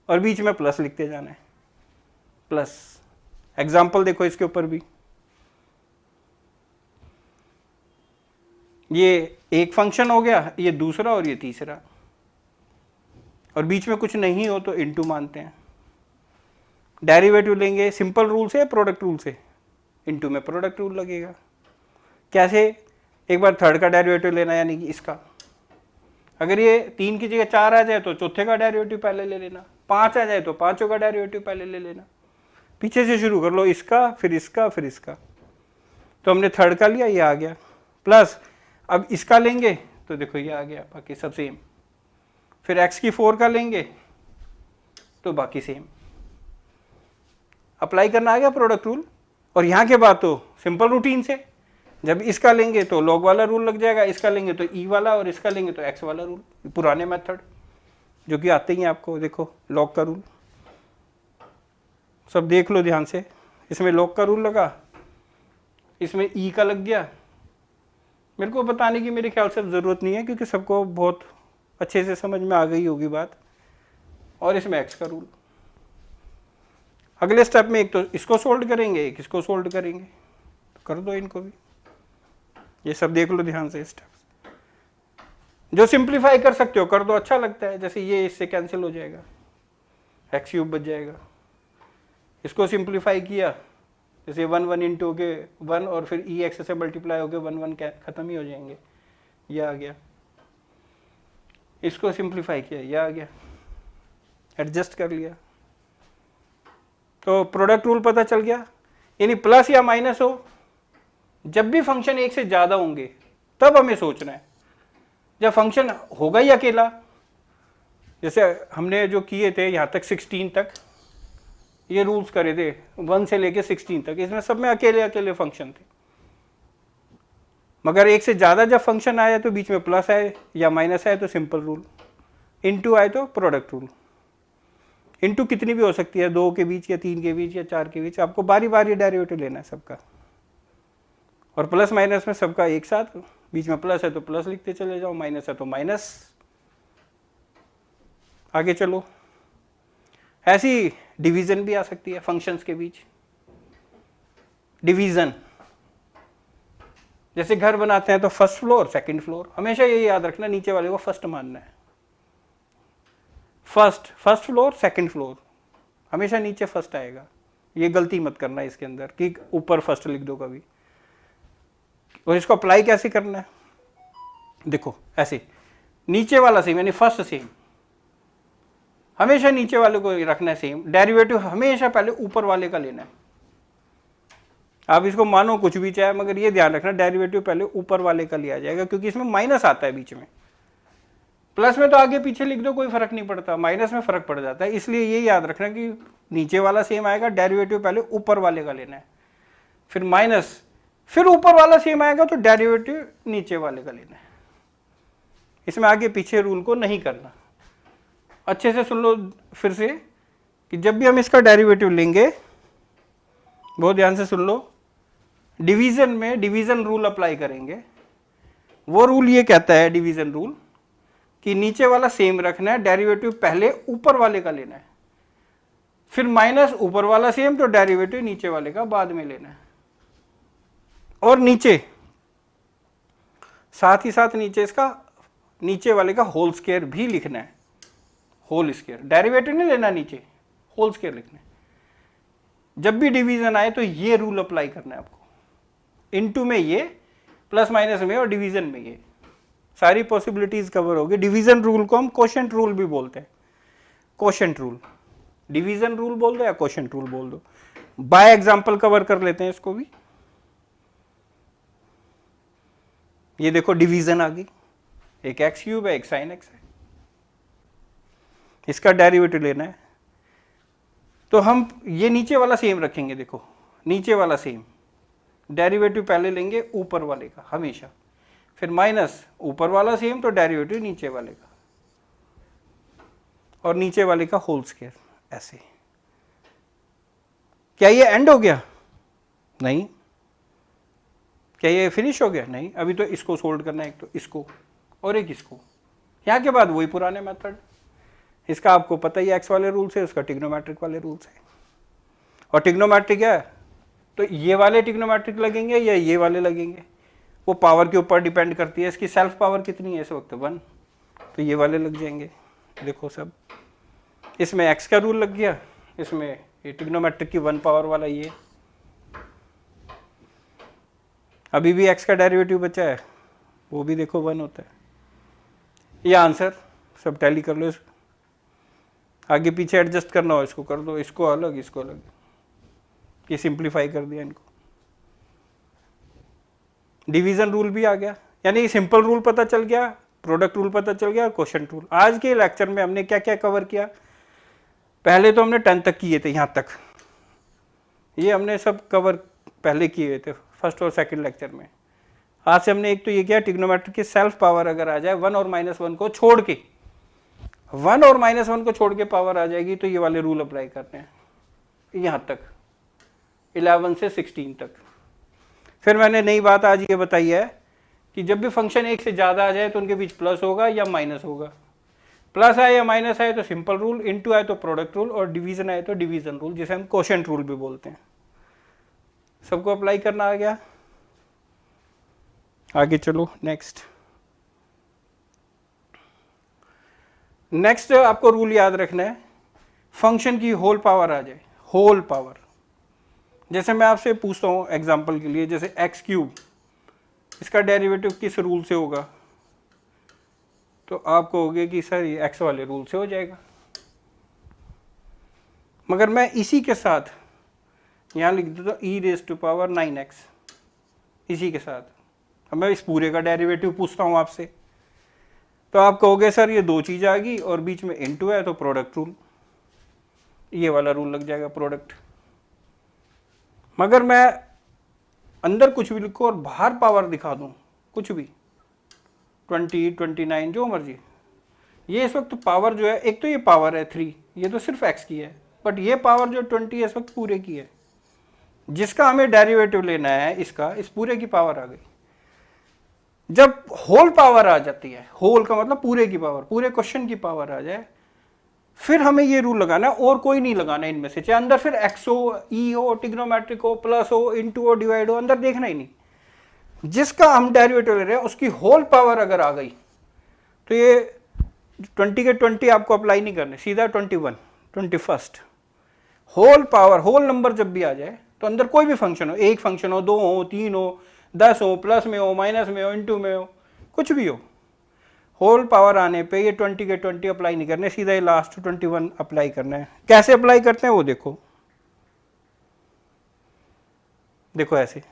और बीच में प्लस लिखते जाना है, प्लस। एग्जाम्पल देखो इसके ऊपर भी, ये एक फंक्शन हो गया, ये दूसरा और ये तीसरा, और बीच में कुछ नहीं हो तो इनटू मानते हैं। डेरिवेटिव लेंगे सिंपल रूल से, प्रोडक्ट रूल से, इनटू में प्रोडक्ट रूल लगेगा। कैसे? एक बार थर्ड का डेरिवेटिव लेना, यानी कि इसका, अगर ये 3 की जगह 4 आ जाए तो चौथे का डेरिवेटिव पहले ले लेना, 5 आ जाए तो पांचों का डेरिवेटिव पहले ले लेना। पीछे से शुरू कर लो, इसका फिर इसका फिर इसका। तो हमने थर्ड का लिया, ये आ गया, प्लस अब इसका लेंगे तो देखो ये आ गया, बाकी सब सेम। फिर x की 4 का लेंगे तो बाकी सेम। अप्लाई करना आ गया प्रोडक्ट रूल। और यहाँ के बाद तो सिंपल रूटीन से, जब इसका लेंगे तो लॉग वाला रूल लग जाएगा, इसका लेंगे तो ई वाला, और इसका लेंगे तो एक्स वाला रूल, पुराने मेथड जो कि आते ही हैं आपको। देखो लॉग का रूल सब देख लो ध्यान से, इसमें लॉग का रूल लगा, इसमें ई का लग गया। मेरे को बताने की मेरे ख्याल से ज़रूरत नहीं है, क्योंकि सबको बहुत अच्छे से समझ में आ गई होगी बात। और इसमें एक्स का रूल। अगले स्टेप में एक तो इसको सोल्व करेंगे, एक इसको सोल्व करेंगे, तो कर दो इनको भी। ये सब देख लो ध्यान से स्टेप्स, जो सिंप्लीफाई कर सकते हो कर दो, अच्छा लगता है। जैसे ये इससे कैंसिल हो जाएगा, एक्स क्यूब बच जाएगा। इसको सिंप्लीफाई किया, जैसे 1 1 इंटू के 1, और फिर ई एक्स से मल्टीप्लाई होकर 1 1 खत्म ही हो जाएंगे, ये आ गया। इसको सिंप्लीफाई किया, ये आ गया, एडजस्ट कर लिया, तो प्रोडक्ट रूल पता चल गया। यानी प्लस या माइनस हो, जब भी फंक्शन एक से ज्यादा होंगे तब हमें सोचना है। जब फंक्शन होगा ही अकेला, जैसे हमने जो किए थे यहाँ तक 16 तक ये रूल्स करे थे, 1 से लेके 16 तक, इसमें सब में अकेले अकेले फंक्शन थे। मगर एक से ज्यादा जब फंक्शन आया तो बीच में प्लस आए या माइनस आए तो सिंपल रूल, इनटू आए तो प्रोडक्ट रूल। इनटू कितनी भी हो सकती है, 2 के बीच या 3 के बीच या 4 के बीच, आपको बारी बारी डेरिवेटिव लेना है सबका। और प्लस माइनस में सबका एक साथ, बीच में प्लस है तो प्लस लिखते चले जाओ, माइनस है तो माइनस। आगे चलो, ऐसी डिवीजन भी आ सकती है फंक्शंस के बीच। डिवीजन, जैसे घर बनाते हैं तो फर्स्ट फ्लोर सेकंड फ्लोर, हमेशा ये याद रखना नीचे वाले को फर्स्ट मानना है। फर्स्ट फ्लोर सेकंड फ्लोर, हमेशा नीचे फर्स्ट आएगा। ये गलती मत करना इसके अंदर कि ऊपर फर्स्ट लिख दो कभी। और इसको अप्लाई कैसे करना है, देखो ऐसे, नीचे वाला सेम यानी फर्स्ट सेम, हमेशा नीचे वाले को रखना है सेम। डेरिवेटिव हमेशा पहले ऊपर वाले का लेना है। आप इसको मानो कुछ भी चाहे, मगर ये ध्यान रखना डेरिवेटिव पहले ऊपर वाले का लिया जाएगा, क्योंकि इसमें माइनस आता है बीच में। प्लस में तो आगे पीछे लिख दो कोई फर्क नहीं पड़ता, माइनस में फर्क पड़ जाता है। इसलिए ये याद रखना कि नीचे वाला सेम आएगा, डेरिवेटिव पहले ऊपर वाले का लेना है, फिर माइनस, फिर ऊपर वाला सेम आएगा तो डेरिवेटिव नीचे वाले का लेना है। इसमें आगे पीछे रूल को नहीं करना। अच्छे से सुन लो फिर से कि जब भी हम इसका डेरिवेटिव लेंगे, बहुत ध्यान से सुन लो, डिवीजन में डिवीजन रूल अप्लाई करेंगे। वो रूल ये कहता है, डिवीजन रूल, कि नीचे वाला सेम रखना है, डेरिवेटिव पहले ऊपर वाले का लेना है, फिर माइनस ऊपर वाला सेम तो डेरिवेटिव नीचे वाले का बाद में लेना है। और नीचे साथ ही साथ नीचे इसका नीचे वाले का होल स्क्वायर भी लिखना है, होल स्क्वायर, डेरिवेटिव नहीं लेना, नीचे होल स्क्वायर लिखना है। जब भी डिवीजन आए तो ये रूल अप्लाई करना है आपको। इनटू में ये, प्लस माइनस में, और डिवीजन में ये, सारी पॉसिबिलिटीज कवर होगी। डिवीजन रूल को हम कोशेंट रूल भी बोलते हैं। कोशेंट रूल, डिवीजन रूल बोल दो या कोशेंट रूल बोल दो। बाय एग्जांपल कवर कर लेते हैं इसको भी। ये देखो डिवीजन आ गई, एक एक्स क्यूब है, एक साइन एक्स है, इसका डेरिवेटिव लेना है। तो हम ये नीचे वाला सेम रखेंगे, देखो नीचे वाला सेम, डेरिवेटिव पहले लेंगे ऊपर वाले का हमेशा, फिर माइनस ऊपर वाला सेम तो डेरिवेटिव नीचे वाले का, और नीचे वाले का होल स्क्वायर। ऐसे। क्या ये एंड हो गया? नहीं। क्या ये फिनिश हो गया? नहीं, अभी तो इसको सोल्व करना है, एक तो इसको और एक इसको। यहाँ के बाद वही पुराने मेथड, इसका आपको पता ही एक्स वाले रूल से, उसका ट्रिग्नोमेट्रिक वाले रूल से। और ट्रिग्नोमेट्रिक है तो ये वाले ट्रिग्नोमेट्रिक लगेंगे या ये वाले लगेंगे, वो पावर के ऊपर डिपेंड करती है। इसकी सेल्फ पावर कितनी है इस वक्त? 1, तो ये वाले लग जाएंगे। देखो सब, इसमें एक्स का रूल लग गया, इसमें ये ट्रिग्नोमेट्रिक की 1 पावर वाला ये। अभी भी एक्स का डेरिवेटिव बचा है, वो भी देखो 1 होता है। ये आंसर सब टैली कर लो, आगे पीछे एडजस्ट करना हो इसको कर दो, इसको अलग इसको अलग, ये सिंप्लीफाई कर दिया इनको। डिवीजन रूल भी आ गया, यानी सिंपल रूल पता चल गया, प्रोडक्ट रूल पता चल गया, क्वोशिएंट रूल। आज के लेक्चर में हमने क्या क्या कवर किया? पहले तो हमने 10 तक किए थे, यहाँ तक ये हमने सब कवर पहले किए थे फर्स्ट और सेकंड लेक्चर में। आज से हमने एक तो ये किया, ट्रिग्नोमेट्रिक की सेल्फ पावर अगर आ जाए 1 और -1 को छोड़ के, 1 और -1 को छोड़ के पावर आ जाएगी तो ये वाले रूल अप्लाई करते हैं यहाँ तक, 11 से 16 तक। फिर मैंने नई बात आज ये बताई है कि जब भी फंक्शन 1 से ज़्यादा आ जाए तो उनके बीच प्लस होगा या माइनस होगा। प्लस आए या माइनस आए तो सिंपल रूल, इनटू आए तो प्रोडक्ट रूल, और डिवीजन आए तो डिवीजन रूल, जिसे हम क्वोशिएंट रूल भी बोलते हैं। सबको अप्लाई करना आ गया? आगे चलो नेक्स्ट। नेक्स्ट आपको रूल याद रखना है, फंक्शन की होल पावर आ जाए, होल पावर। जैसे मैं आपसे पूछता हूँ एग्जांपल के लिए, जैसे एक्स क्यूब, इसका डेरिवेटिव किस रूल से होगा? तो आप कहोगे कि सर ये एक्स वाले रूल से हो जाएगा। मगर मैं इसी के साथ यहाँ लिख देता हूँ e⁻⁹ 9x, इसी के साथ। अब मैं इस पूरे का डेरिवेटिव पूछता हूँ आपसे, तो आप कहोगे सर ये दो चीज़ आ गई और बीच में इनटू है तो प्रोडक्ट रूल, ये वाला रूल लग जाएगा प्रोडक्ट। मगर मैं अंदर कुछ भी लिखूँ और बाहर पावर दिखा दूँ, कुछ भी 20, 29 जो मर्जी, ये इस वक्त पावर जो है, एक तो ये पावर है 3, ये तो सिर्फ x की है, बट ये पावर जो 20 है इस वक्त पूरे की है, जिसका हमें डेरिवेटिव लेना है, इसका इस पूरे की पावर आ गई। जब होल पावर आ जाती है, होल का मतलब पूरे की पावर, पूरे क्वेश्चन की पावर आ जाए, फिर हमें ये रूल लगाना है और कोई नहीं लगाना इनमें से, चाहे अंदर फिर एक्स हो, ई हो, ट्रिग्नोमेट्रिक हो, प्लस हो, इनटू हो, डिवाइड हो, अंदर देखना ही नहीं। जिसका हम डेरिवेटिव ले रहे हैं उसकी होल पावर अगर आ गई तो ये 20 के 20 आपको अप्लाई नहीं करने, सीधा 21, 21st। Whole power, whole number जब भी आ जाए तो अंदर कोई भी फंक्शन हो, एक फंक्शन हो, 2 हो, 3 हो, 10 हो, प्लस में हो, माइनस में हो, इनटू में हो, कुछ भी हो, होल पावर आने पे ये 20 के 20 अप्लाई नहीं करने, सीधा ये लास्ट 21 अप्लाई करना है। कैसे अप्लाई करते हैं वो देखो, देखो ऐसे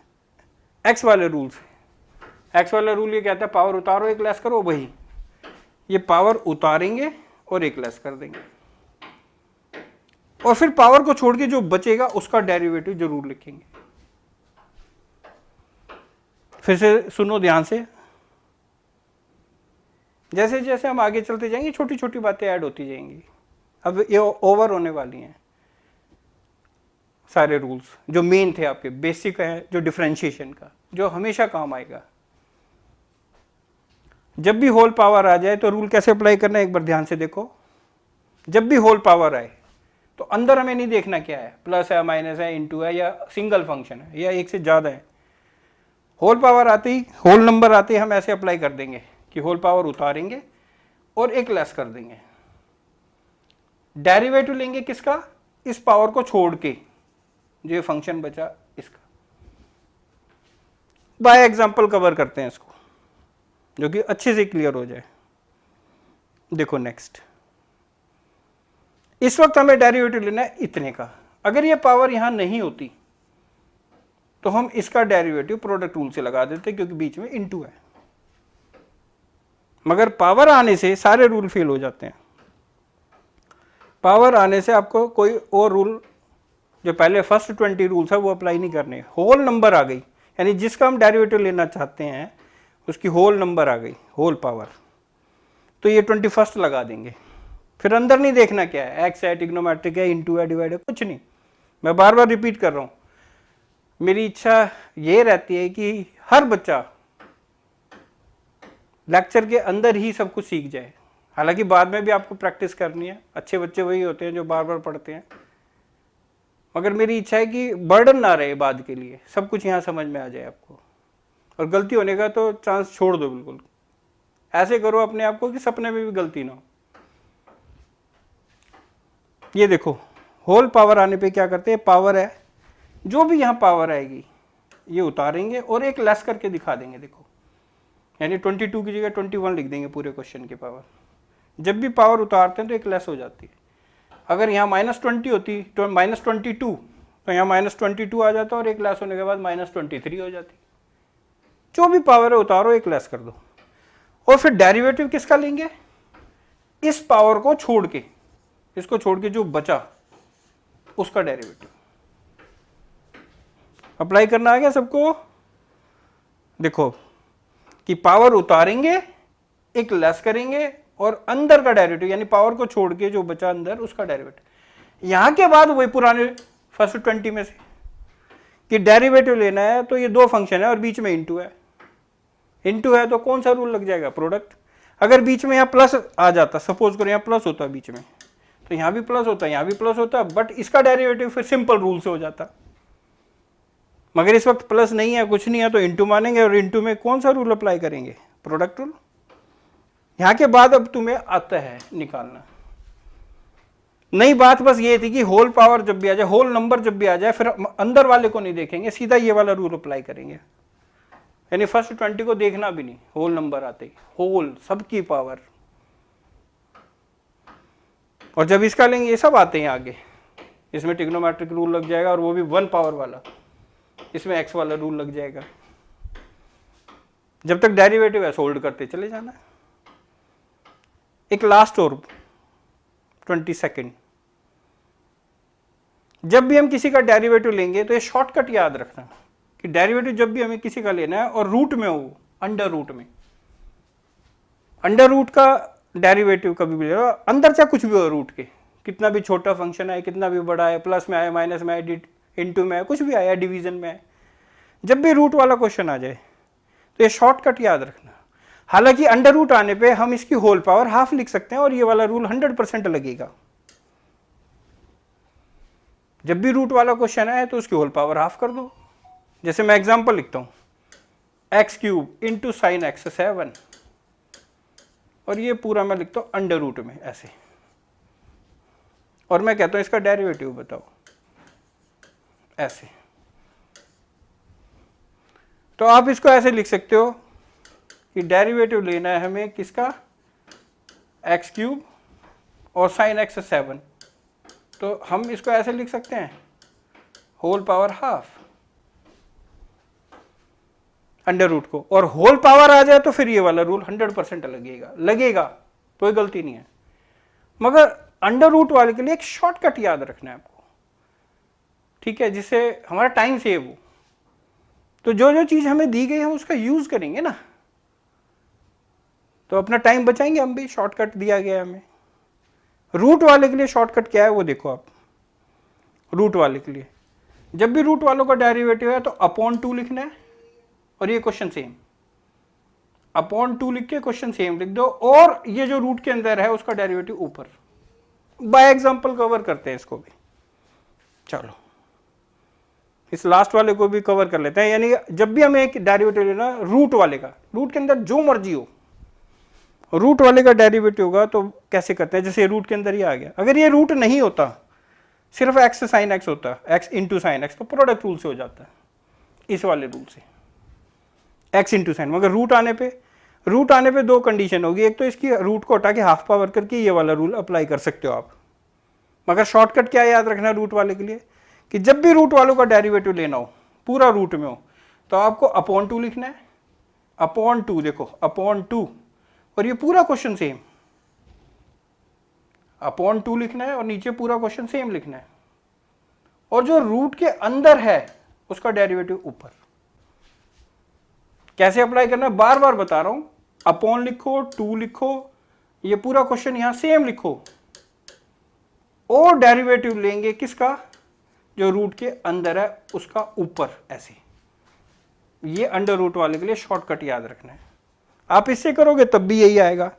एक्स वाले रूल से। एक्स वाला रूल ये कहता है पावर उतारो एक लेस करो, वही ये पावर उतारेंगे और एक लेस कर देंगे, और फिर पावर को छोड़ के जो बचेगा उसका डेरिवेटिव जरूर लिखेंगे। फिर से सुनो ध्यान से, जैसे जैसे हम आगे चलते जाएंगे छोटी छोटी बातें ऐड होती जाएंगी। अब ये ओवर होने वाली हैं सारे रूल्स जो मेन थे आपके, बेसिक है जो डिफरेंशिएशन का, जो हमेशा काम आएगा। जब भी होल पावर आ जाए तो रूल कैसे अप्लाई करना है एक बार ध्यान से देखो। जब भी होल पावर आए तो अंदर हमें नहीं देखना क्या है, प्लस है, माइनस है, इनटू है, या सिंगल फंक्शन है, या एक से ज़्यादा है। होल पावर आते ही, होल नंबर आते ही हम ऐसे अप्लाई कर देंगे कि होल पावर उतारेंगे और एक लेस कर देंगे। डेरिवेटिव लेंगे किसका? इस पावर को छोड़ के, जो ये फंक्शन बचा इसका। बाय एग्जांपल कवर करते हैं इसको, जो कि अच्छे से क्लियर हो जाए। देखो नेक्स्ट, इस वक्त हमें डेरिवेटिव लेना है इतने का। अगर ये पावर यहां नहीं होती तो हम इसका डेरिवेटिव प्रोडक्ट रूल से लगा देते क्योंकि बीच में इनटू है। मगर पावर आने से सारे रूल फेल हो जाते हैं। पावर आने से आपको कोई और रूल, जो पहले फर्स्ट 20 रूल्स है वो अप्लाई नहीं करने। होल नंबर आ गई, यानी जिसका हम डेरिवेटिव लेना चाहते हैं उसकी होल नंबर आ गई, होल पावर, तो ये 21st लगा देंगे। फिर अंदर नहीं देखना क्या है, एक्स है, ट्रिग्नोमेट्रिक है, इनटू है, डिवाइड है, कुछ नहीं। मैं बार बार रिपीट कर रहा हूं, मेरी इच्छा ये रहती है कि हर बच्चा लेक्चर के अंदर ही सब कुछ सीख जाए। हालांकि बाद में भी आपको प्रैक्टिस करनी है, अच्छे बच्चे वही होते हैं जो बार बार पढ़ते हैं, मगर मेरी इच्छा है कि बर्डन ना रहे बाद के लिए, सब कुछ यहाँ समझ में आ जाए आपको। और गलती होने का तो चांस छोड़ दो बिल्कुल, ऐसे करो अपने आप को कि सपने में भी गलती ना हो। ये देखो होल पावर आने पे क्या करते हैं, पावर है, जो भी यहाँ पावर आएगी ये उतारेंगे और एक लेस करके दिखा देंगे। देखो यानी 22 की जगह 21 लिख देंगे पूरे क्वेश्चन की पावर। जब भी पावर उतारते हैं तो एक लेस हो जाती है। अगर यहाँ -20 होती तो -22, तो यहाँ -22 आ जाता और एक लेस होने के बाद -23 हो जाती। जो भी पावर है उतारो, एक लेस कर दो, और फिर डेरिवेटिव किसका लेंगे, इस पावर को छोड़ के, इसको छोड़ के जो बचा उसका डेरिवेटिव। अप्लाई करना आ गया सबको। देखो कि पावर उतारेंगे, एक लेस करेंगे और अंदर का डेरिवेटिव यानी पावर को छोड़ के जो बचा अंदर उसका डेरिवेटिव। यहां के बाद वही पुराने फर्स्ट 20 में से कि डेरिवेटिव लेना है तो ये दो फंक्शन है और बीच में इनटू है। इनटू है तो कौन सा रूल लग जाएगा, प्रोडक्ट। अगर बीच में यहाँ प्लस आ जाता, सपोज करो यहाँ प्लस होता बीच में, तो यहाँ भी प्लस होता, यहाँ भी प्लस होता, बट इसका डेरिवेटिव फिर सिंपल रूल से हो जाता। मगर इस वक्त प्लस नहीं है, कुछ नहीं है, तो इनटू मानेंगे और इनटू में कौन सा रूल अप्लाई करेंगे, प्रोडक्ट रूल। यहां के बाद अब तुम्हें आता है निकालना। नई बात बस ये थी कि होल पावर जब भी आ जाए, होल नंबर जब भी आ जाए, फिर अंदर वाले को नहीं देखेंगे, सीधा ये वाला रूल अप्लाई करेंगे। यानी फर्स्ट 20 को देखना भी नहीं, होल नंबर आते ही, होल सबकी पावर। और जब इसका लेंगे, ये सब आते हैं आगे, इसमें ट्रिग्नोमेट्रिक रूल लग जाएगा और वो भी 1 पावर वाला, इसमें एक्स वाला रूल लग जाएगा। जब तक डेरिवेटिव है सोल्ड करते चले जाना। एक लास्ट और 20 सेकेंड, जब भी हम किसी का डेरिवेटिव लेंगे तो ये शॉर्टकट याद रखना कि डेरिवेटिव जब भी हमें किसी का लेना है और रूट में हो, अंडर रूट में, अंडर रूट का डेरिवेटिव कभी भी लेना, अंदर चाहे कुछ भी हो रूट के, कितना भी छोटा फंक्शन है, कितना भी बड़ा है, प्लस में आए, माइनस में आए, इनटू में आए, कुछ भी आया, डिवीजन में आए, जब भी रूट वाला क्वेश्चन आ जाए तो ये शॉर्टकट याद रखना। हालांकि अंडर रूट आने पे हम इसकी होल पावर हाफ लिख सकते हैं और ये वाला रूल 100% लगेगा। जब भी रूट वाला क्वेश्चन आए तो उसकी होल पावर हाफ कर दो। जैसे मैं एग्जांपल लिखता हूं, x³ इंटू साइन x 7, और ये पूरा मैं लिखता हूं अंडर रूट में ऐसे, और मैं कहता हूं इसका डेरिवेटिव बताओ ऐसे। तो आप इसको ऐसे लिख सकते हो कि डेरिवेटिव लेना है हमें किसका, x³ और साइन x 7, तो हम इसको ऐसे लिख सकते हैं whole power half under root को, और होल पावर आ जाए तो फिर ये वाला रूल 100% लगेगा, कोई गलती नहीं है। मगर अंडर रूट वाले के लिए एक शॉर्टकट याद रखना है आपको, ठीक है, जिससे हमारा टाइम सेव हो। तो जो जो चीज हमें दी गई हम उसका यूज करेंगे ना, तो अपना टाइम बचाएंगे हम भी। शॉर्टकट दिया गया हमें। रूट वाले के लिए शॉर्टकट क्या है वो देखो आप। रूट वाले के लिए जब भी रूट वालों का डेरिवेटिव है तो अपॉन 2 लिखना है, और ये क्वेश्चन सेम, अपॉन 2 लिख के क्वेश्चन सेम लिख दो, और ये जो रूट के अंदर है उसका डेरिवेटिव ऊपर। बाय एग्जांपल कवर करते हैं इसको भी। चलो इस लास्ट वाले को भी कवर कर लेते हैं। यानी जब भी हमें एक डेरिवेटिव लेना रूट वाले का, रूट के अंदर जो मर्जी हो, रूट वाले का डेरिवेटिव होगा तो कैसे करते हैं, जैसे रूट के अंदर ही आ गया। अगर ये रूट नहीं होता, सिर्फ x साइन x होता, x इंटू साइन x, तो प्रोडक्ट रूल से हो जाता है, इस वाले रूल से, x इंटू साइन। मगर रूट आने पे दो कंडीशन होगी, एक तो इसकी रूट को हटा के हाफ पावर करके ये वाला रूल अप्लाई कर सकते हो आप। मगर शॉर्टकट क्या याद रखना रूट वाले के लिए, कि जब भी रूट वालों का डेरिवेटिव लेना हो, पूरा रूट में हो, तो आपको अपॉन 2 लिखना है, अपॉन 2, देखो अपॉन 2, और ये पूरा क्वेश्चन सेम, अपॉन 2 लिखना है और नीचे पूरा क्वेश्चन सेम लिखना है, और जो रूट के अंदर है उसका डेरिवेटिव ऊपर। कैसे अप्लाई करना है बार बार बता रहा हूं, अपॉन लिखो, 2 लिखो, ये पूरा क्वेश्चन यहां सेम लिखो, और डेरिवेटिव लेंगे किसका, जो रूट के अंदर है उसका ऊपर, ऐसे। ये अंडर रूट वाले के लिए शॉर्टकट याद रखना है, आप इससे करोगे तब भी यही आएगा।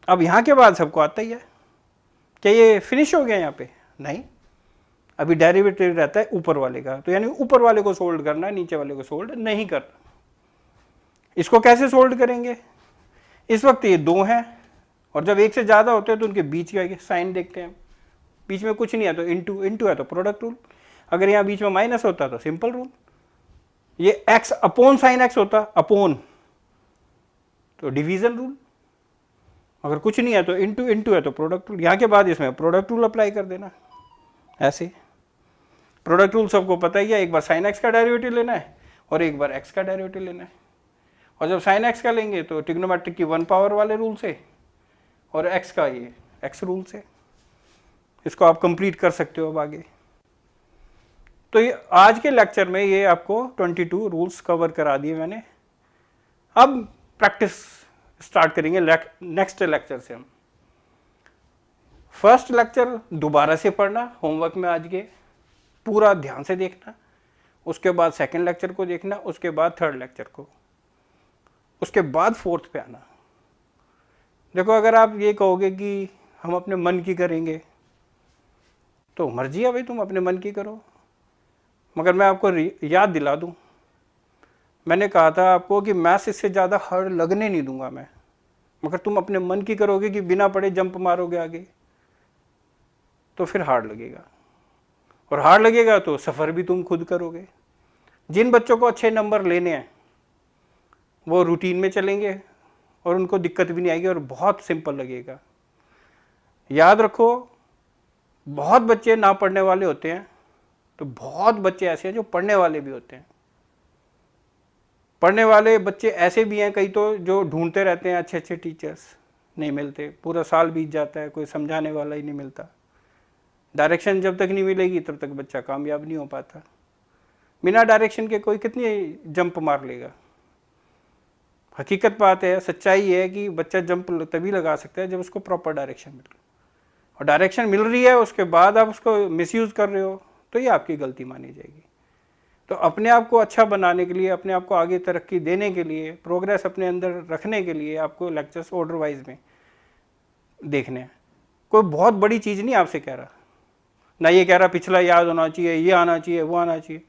अब यहां के बाद सबको आता ही है। क्या ये फिनिश हो गया यहां पे? नहीं, अभी डेरिवेटिव रहता है ऊपर वाले का, तो यानी ऊपर वाले को सोल्व करना है, नीचे वाले को सोल्व नहीं करना। इसको कैसे सोल्व करेंगे? इस वक्त ये 2 हैं, और जब एक से ज्यादा होते हैं तो उनके बीच का साइन देखते हैं। बीच में कुछ नहीं है तो इंटू, इंटू है तो प्रोडक्ट रूल। अगर यहाँ बीच में माइनस होता तो सिंपल रूल। ये एक्स अपॉन साइन एक्स होता, अपॉन तो डिवीजन रूल। अगर कुछ नहीं है तो इंटू, इंटू है तो प्रोडक्ट रूल। यहाँ के बाद इसमें प्रोडक्ट रूल अप्लाई कर देना, ऐसे। प्रोडक्ट रूल सबको पता ही है, एक बार साइन एक्स का डेरिवेटिव लेना है और एक बार एक्स का डेरिवेटिव लेना है। और जब साइन एक्स का लेंगे तो ट्रिग्नोमेट्रिक की 1 पावर वाले रूल से, और एक्स का ये एक्स रूल से। इसको आप कंप्लीट कर सकते हो अब आगे। तो ये आज के लेक्चर में ये आपको 22 रूल्स कवर करा दिए मैंने। अब प्रैक्टिस स्टार्ट करेंगे नेक्स्ट लेक्चर से हम। फर्स्ट लेक्चर दोबारा से पढ़ना होमवर्क में आज के, पूरा ध्यान से देखना। उसके बाद सेकंड लेक्चर को देखना, उसके बाद थर्ड लेक्चर को, उसके बाद फोर्थ पे आना। देखो, अगर आप ये कहोगे कि हम अपने मन की करेंगे तो मर्जी है भाई, तुम अपने मन की करो। मगर मैं आपको याद दिला दूं, मैंने कहा था आपको कि मैथ्स इससे ज़्यादा हार्ड लगने नहीं दूंगा मैं। मगर तुम अपने मन की करोगे कि बिना पढ़े जंप मारोगे आगे, तो फिर हार्ड लगेगा। और हार्ड लगेगा तो सफ़र भी तुम खुद करोगे। जिन बच्चों को अच्छे नंबर लेने हैं वो रूटीन में चलेंगे और उनको दिक्कत भी नहीं आएगी और बहुत सिंपल लगेगा। याद रखो, बहुत बच्चे ना पढ़ने वाले होते हैं, तो बहुत बच्चे ऐसे हैं जो पढ़ने वाले भी होते हैं। पढ़ने वाले बच्चे ऐसे भी हैं कई तो, जो ढूंढते रहते हैं अच्छे अच्छे टीचर्स, नहीं मिलते, पूरा साल बीत जाता है, कोई समझाने वाला ही नहीं मिलता। डायरेक्शन जब तक नहीं मिलेगी तब तक बच्चा कामयाब नहीं हो पाता। बिना डायरेक्शन के कोई कितनी जंप मार लेगा। हकीकत बात है, सच्चाई है कि बच्चा जंप तभी लगा सकता है जब उसको प्रॉपर डायरेक्शन मिल रही है। और डायरेक्शन मिल रही है उसके बाद आप उसको मिसयूज़ कर रहे हो तो ये आपकी गलती मानी जाएगी। तो अपने आप को अच्छा बनाने के लिए, अपने आप को आगे तरक्की देने के लिए, प्रोग्रेस अपने अंदर रखने के लिए आपको लेक्चर्स ऑर्डर वाइज में देखने हैं। कोई बहुत बड़ी चीज़ नहीं आपसे कह रहा, ना ये कह रहा पिछला याद होना चाहिए, ये आना चाहिए, वो आना चाहिए।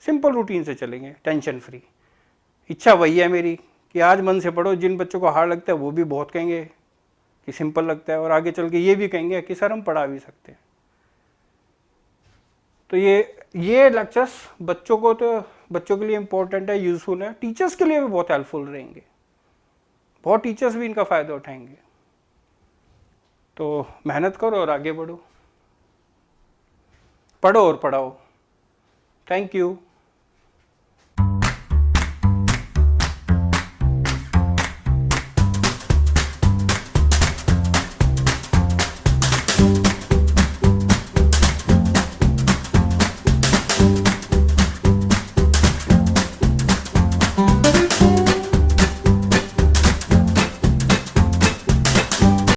सिंपल रूटीन से चलेंगे, टेंशन फ्री। इच्छा वही है मेरी कि आज मन से पढ़ो। जिन बच्चों को हार्ड लगता है वो भी बहुत कहेंगे कि सिंपल लगता है, और आगे चल के ये भी कहेंगे कि सर हम पढ़ा भी सकते हैं। तो ये लेक्चर्स बच्चों को, तो बच्चों के लिए इम्पोर्टेंट है, यूजफुल है, टीचर्स के लिए भी बहुत हेल्पफुल रहेंगे। बहुत टीचर्स भी इनका फ़ायदा उठाएंगे। तो मेहनत करो और आगे बढ़ो, पढ़ो और पढ़ाओ। Thank you.